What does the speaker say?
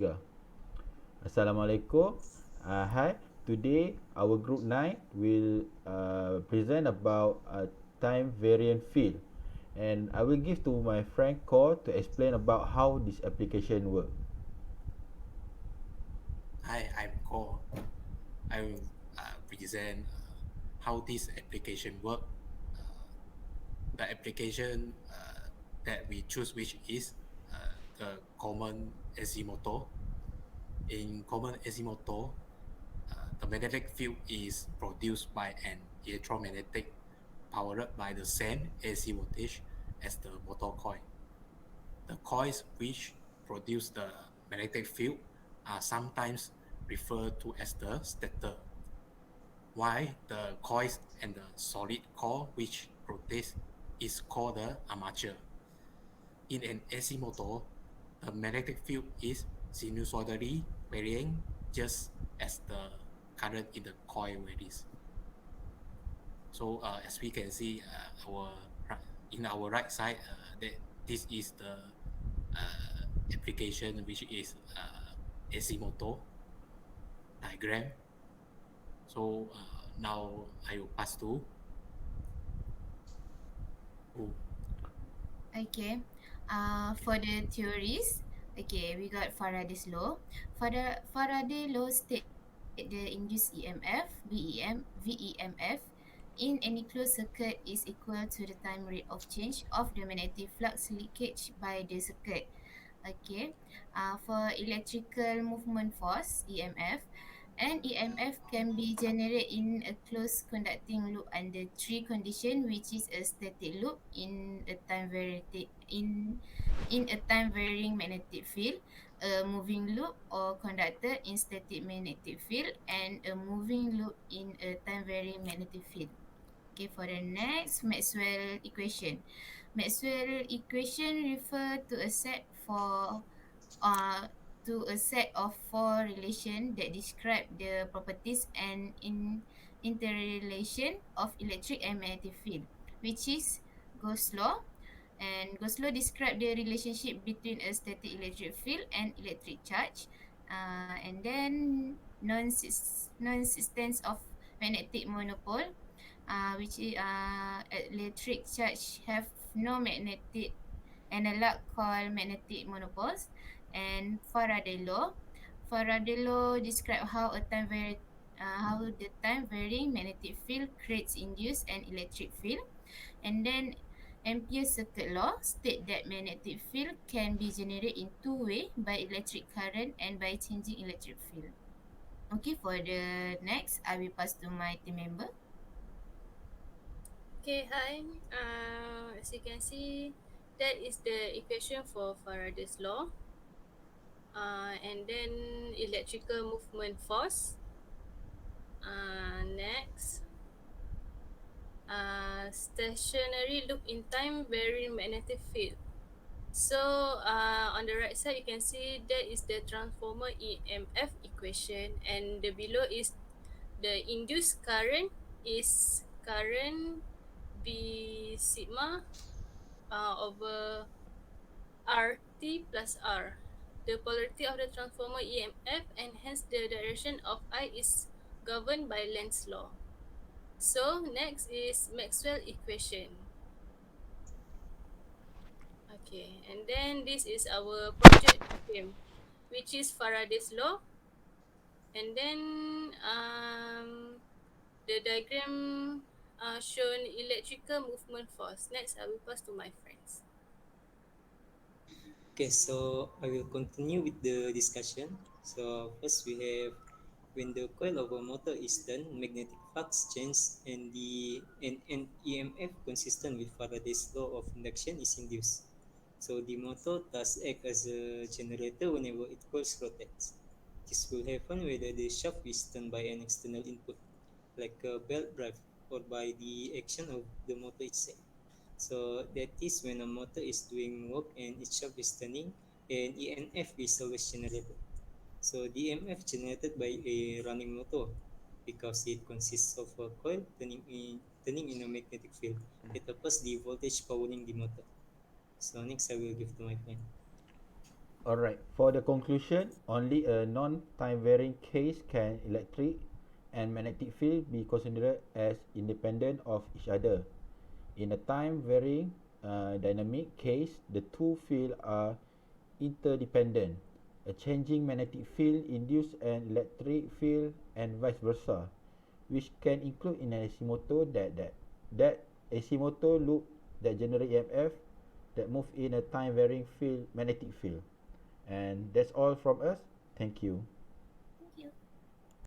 3. Assalamualaikum. Hi. Today our group 9 will present about time variant field, and I will give to my friend Cole to explain about how this application work. Hi, I'm Ko. I will present how this application work. Uh, the application that we choose, which is the common Azimuth. In common Azimuth, the magnetic field is produced by an electromagnetic powered by the same AC voltage as the motor coil. The coils which produce the magnetic field are sometimes referred to as the stator, while the coils and the solid core which rotates is called the armature. In an AC motor, the magnetic field is sinusoidally varying just as the current in the coil varies. So as we can see, in our right side, that this is the application which is AC motor diagram. So now I will pass to who. Okay. For the theories, okay, we got Faraday's law. Faraday law state the induced EMF, VEMF, in any closed circuit is equal to the time rate of change of the magnetic flux leakage by the circuit. Okay. For electrical movement force, EMF, an EMF can be generated in a closed conducting loop under three conditions, which is a static loop in a time varying magnetic field, a moving loop or conductor in static magnetic field, and a moving loop in a time varying magnetic field. Okay, for the next Maxwell equation. Maxwell equation refer uh, to a set of four relations that describe the properties and interrelation of electric and magnetic field, which is Gauss law. And Gauss law describe the relationship between a static electric field and electric charge. And then non-existence of magnetic monopole, which is electric charge have no magnetic analog called magnetic monopoles, and Faraday law. Faraday law describe how the time varying magnetic field creates induced an electric field, and then Ampere's circuit law state that magnetic field can be generated in two ways, by electric current and by changing electric field. Okay, for the next, I will pass to my team member. Okay, hi. As you can see, that is the equation for Faraday's law. And then electrical movement force. Next, stationary loop in time varying magnetic field. So on the right side, you can see that is the transformer EMF equation, and the below is the induced current is current B sigma over RT plus R. The polarity of the transformer EMF and hence the direction of I is governed by Lenz's law. So next is Maxwell equation. Okay, and then this is our project diagram, which is Faraday's law, and then the diagram shown electrical movement force. Next, I will pass to my friends. Okay, so I will continue with the discussion. So first we have when the coil of a motor is done, magnetic flux changes and EMF consistent with Faraday's law of induction is induced. So the motor thus act as a generator whenever it coils rotates. This will happen whether the shaft is turned by an external input, like a belt drive, or by the action of the motor itself. So that is when a motor is doing work and its shaft is turning, and EMF is always generated. So the EMF generated by a running motor because it consists of a coil turning in a magnetic field. It opposes the voltage powering the motor. So next I will give to my friend. Alright, for the conclusion, only a non-time varying case can electric and magnetic field be considered as independent of each other. In a time varying dynamic case, the two fields are interdependent. A changing magnetic field induces an electric field and vice versa, which can include in an AC motor that AC motor loop that generate EMF that move in a time varying field magnetic field. And that's all from us. Thank you.